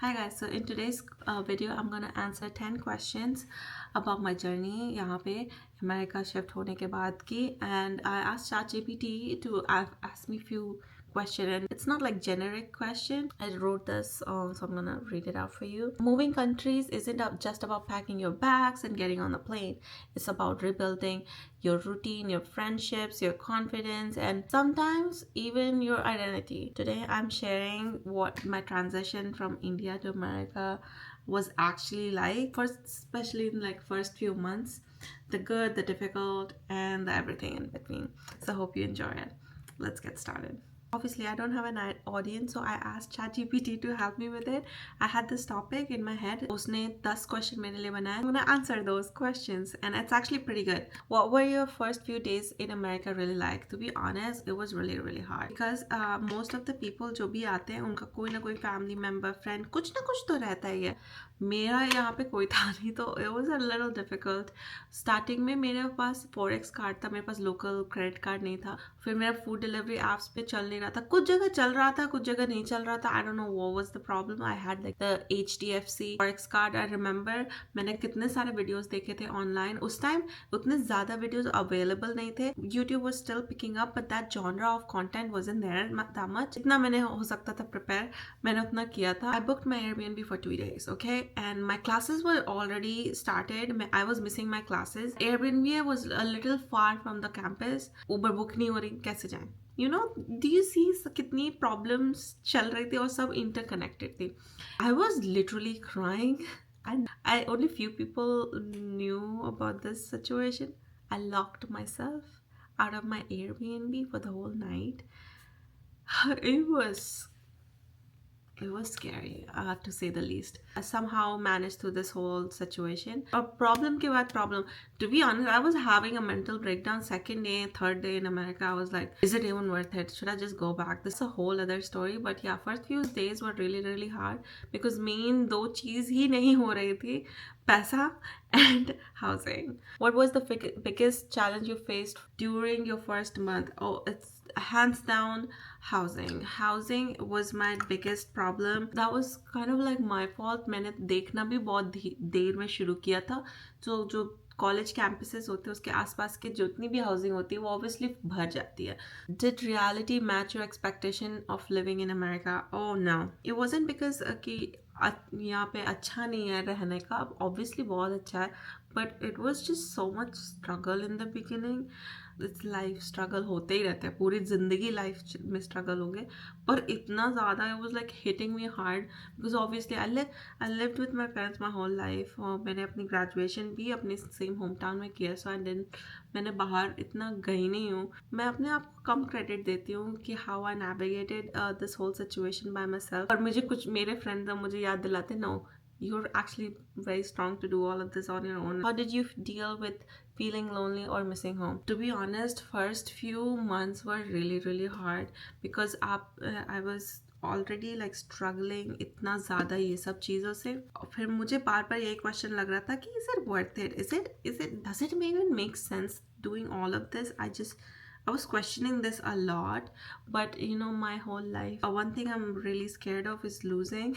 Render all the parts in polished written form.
Hi guys, so in today's video I'm gonna answer 10 questions about my journey यहाँ पे America shift होने के बाद की and I asked ChatGPT to ask me few questions and it's not like generic question. I wrote this so I'm gonna read it out for you. Moving countries isn't just about packing your bags and getting on the plane. It's about rebuilding your routine, your friendships, your confidence, and sometimes even your identity. Today, I'm sharing what my transition from India to America was actually like, first, especially in like first few months, the good, the difficult, and the everything in between. So, hope you enjoy it. Let's get started. Obviously, I don't have an audience, so I asked ChatGPT to help me with it. I had this topic in my head. उसने 10 question मेरे लिए बनाए. I'm gonna answer those questions, and it's actually pretty good. What were your first few days in America really like? To be honest, it was really hard because most of the people जो भी आते हैं उनका कोई ना कोई family member, friend, कुछ ना कुछ तो रहता ही है. मेरा यहाँ पे कोई था नहीं तो it was a little difficult. Starting में मेरे पास फॉरेक्स कार्ड था, मेरे पास लोकल क्रेडिट कार्ड नहीं था. फिर मेरा फूड डिलीवरी एप्स पे चल नहीं रहा था, कुछ जगह चल रहा था कुछ जगह नहीं चल रहा था. I don't know what was the problem. I had like the HDFC forex card. I remember मैंने कितने सारे वीडियोस देखे थे ऑनलाइन. उस टाइम उतने ज़्यादा वीडियोस अवेलेबल नहीं थे. YouTube was still picking up but that genre of content wasn't there that much. जितना मैंने हो सकता था प्रिपेयर मैंने उतना किया था. आई booked my Airbnb for 2 days, okay, and my classes were already started. I was missing my classes. Airbnb was a little far from the campus. Uber book नहीं हो रही, कैसे जाएं? You know, do you see कितनी problems चल रही थी और सब interconnected थी. I was literally crying and only few people knew about this situation. I locked myself out of my Airbnb for the whole night. It was scary, to say the least. I somehow managed through this whole situation. A problem ke baad problem. To be honest, I was having a mental breakdown second day, third day in America. I was like, is it even worth it? Should I just go back? This is a whole other story. But yeah, first few days were really hard because main दो चीज़ ही नहीं हो रही थी, पैसा and housing. What was the biggest challenge you faced during your first month? Oh, it's hands down housing was my biggest problem. That was kind of like my fault. मैंने देखना भी बहुत देर में शुरू किया था. जो कॉलेज कैंपसेस होते हैं उसके आसपास के जितनी भी हाउसिंग होती है वो ऑब्वियसली भर जाती है. Did reality match your expectation of living in America? Oh no, it wasn't because कि यहाँ पे अच्छा नहीं है रहने का. ऑब्वियसली बहुत अच्छा है but it was just so much struggle in the beginning. It's life struggle होते ही रहते हैं, पूरी ज़िंदगी लाइफ में स्ट्रगल होंगे पर इतना ज़्यादा it was like hitting me hard because obviously I lived with my parents my whole life. और मैंने अपनी ग्रेजुएशन भी अपने सेम होम टाउन में किया. सो एंड देन मैंने बाहर इतना गई नहीं हूँ. मैं अपने आप को कम क्रेडिट देती हूँ कि how I navigated this whole situation by myself. और मुझे कुछ मेरे फ्रेंड्स मुझे याद दिलाते, no, you're actually very strong to do all of this on your own. How did you deal with feeling lonely or missing home? To be honest, first few months were really hard because I was already like struggling इतना ज़्यादा ये सब चीज़ों से. और फिर मुझे बार बार यही क्वेश्चन लग रहा था कि is it worth it, is it does it even make sense doing all of this. I was questioning this a lot, but you know, my whole life, one thing I'm really scared of is losing.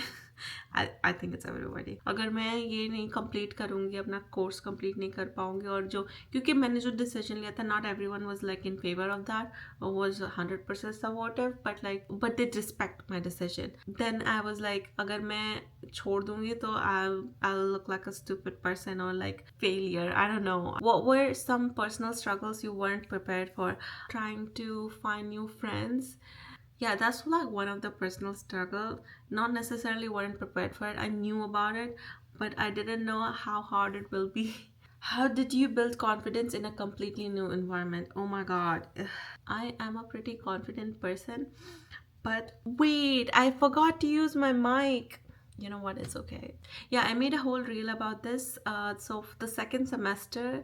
I think it's everybody. अगर मैं ये नहीं complete करूँगी, अपना course complete नहीं कर पाऊँगी, और जो क्योंकि मैंने जो डिसीजन लिया था, not everyone was like in favor of that or was 100% supportive, but they respect my decision. Then I was like, अगर मैं छोड़ दूँगी तो I'll look like a stupid person or like failure. I don't know. What were some personal struggles you weren't prepared for? Trying to find new friends. Yeah, that's like one of the personal struggle. Not necessarily weren't prepared for it. I knew about it, but I didn't know how hard it will be. How did you build confidence in a completely new environment? Oh my god. I am a pretty confident person. But wait, I forgot to use my mic. You know what? It's okay. Yeah, I made a whole reel about this. So the second semester,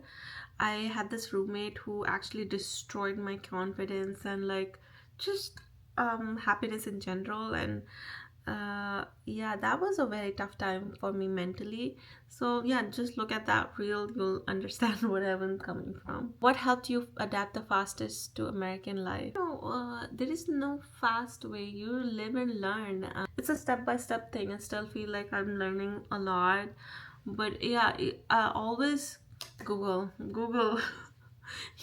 I had this roommate who actually destroyed my confidence and like just happiness in general. And Yeah, that was a very tough time for me mentally. So yeah, just look at that reel, you'll understand where I'm coming from. What helped you adapt the fastest to American life? No, there is no fast way. You live and learn. It's a step-by-step thing. I still feel like I'm learning a lot, but yeah, I always Google.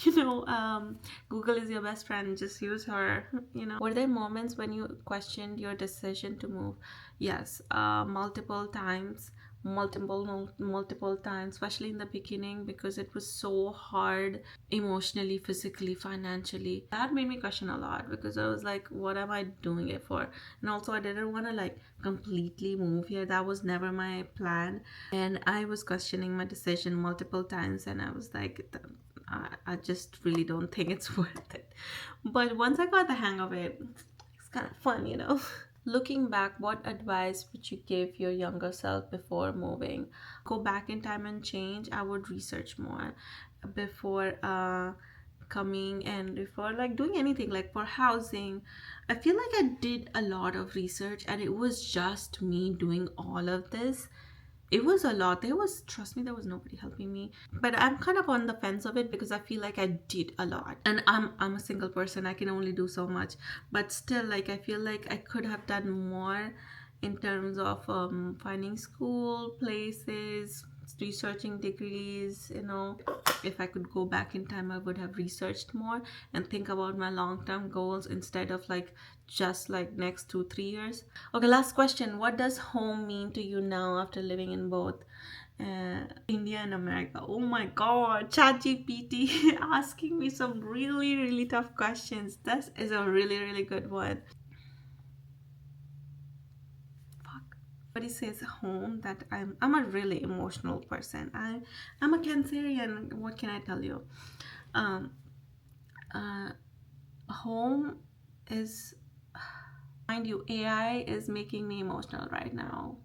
you know um Google is your best friend, just use her. Were there moments when you questioned your decision to move? Yes, multiple times, multiple times, especially in the beginning, because it was so hard emotionally, physically, financially. That made me question a lot, because I was like, what am I doing it for? And also, I didn't want to like completely move here. That was never my plan. And I was questioning my decision multiple times, and I was like, I just really don't think it's worth it. But once I got the hang of it, it's kind of fun. Looking back, what advice would you give your younger self before moving? Go back in time and change. I would research more before coming, and before like doing anything like for housing. I feel like I did a lot of research, and it was just me doing all of this. It was a lot. Trust me, there was nobody helping me. But I'm kind of on the fence of it, because I feel like I did a lot. And I'm a single person. I can only do so much. But still, like, I feel like I could have done more in terms of finding school, places, researching degrees. If I could go back in time, I would have researched more and think about my long-term goals, instead of like just like next 2 3 years. Okay, last question. What does home mean to you now after living in both India and America? Oh my god, ChatGPT asking me some really, really tough questions. This is a really, really good one. Fuck. But he says home, that I'm a really emotional person. I'm a Cancerian. What can I tell you? Um, uh, Home is, mind you, AI is making me emotional right now.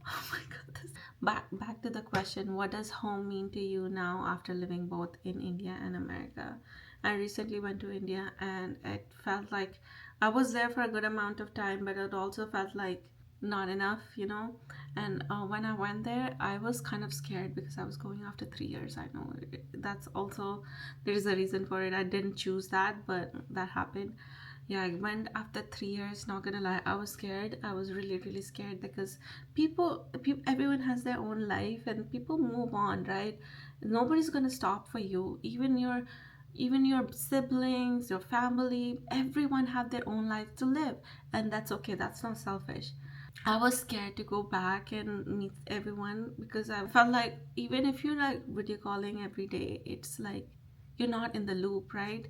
Oh my goodness. Back to the question, what does home mean to you now after living both in India and America? I recently went to India, and it felt like I was there for a good amount of time, but it also felt like not enough. And when I went there, I was kind of scared, because I was going after 3 years. I know that's also, there is a reason for it. I didn't choose that, but that happened. Yeah, I went after 3 years. Not gonna lie, I was scared. I was really, really scared, because everyone has their own life, and people move on, right? Nobody's gonna stop for you. Even your siblings, your family, everyone have their own life to live, and that's okay. That's not selfish. I was scared to go back and meet everyone, because I felt like, even if you're like video calling every day, it's like you're not in the loop, right?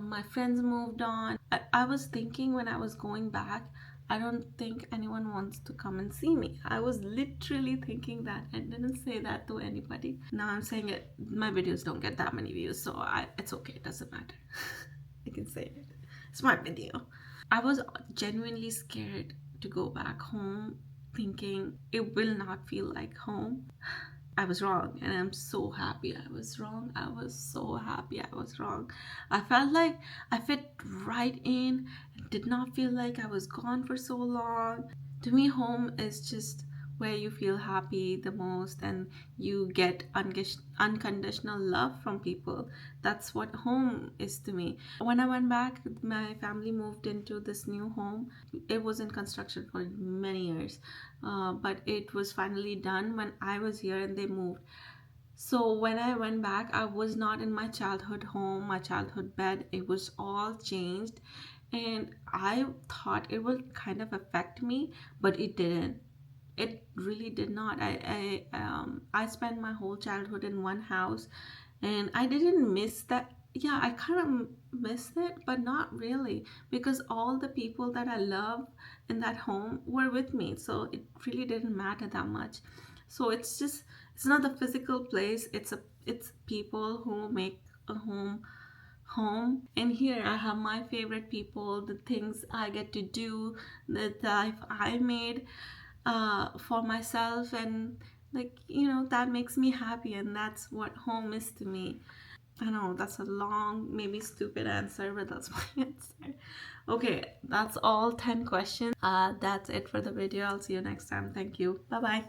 My friends moved on. I was thinking when I was going back, I don't think anyone wants to come and see me. I was literally thinking that. I didn't say that to anybody. Now I'm saying it. My videos don't get that many views, so it's okay. It doesn't matter. I can say it. It's my video. I was genuinely scared to go back home, thinking it will not feel like home. I was wrong, and I'm so happy I was wrong. I was so happy I was wrong. I felt like I fit right in. It did not feel like I was gone for so long. To me, home is just where you feel happy the most, and you get unconditional love from people. That's what home is to me. When I went back, my family moved into this new home. It was in construction for many years, but it was finally done when I was here and they moved. So when I went back, I was not in my childhood home, my childhood bed. It was all changed. And I thought it would kind of affect me, but it didn't. It really did not. I spent my whole childhood in one house, and I didn't miss that. Yeah, I kind of missed it, but not really, because all the people that I love in that home were with me, so it really didn't matter that much. So it's not the physical place. It's people who make a home. And here I have my favorite people, the things I get to do, the life I made for myself, and like that makes me happy, and that's what home is to me. I know that's a long, maybe stupid answer, but that's my answer. Okay, that's all 10 questions. That's it for the video. I'll see you next time. Thank you. Bye bye.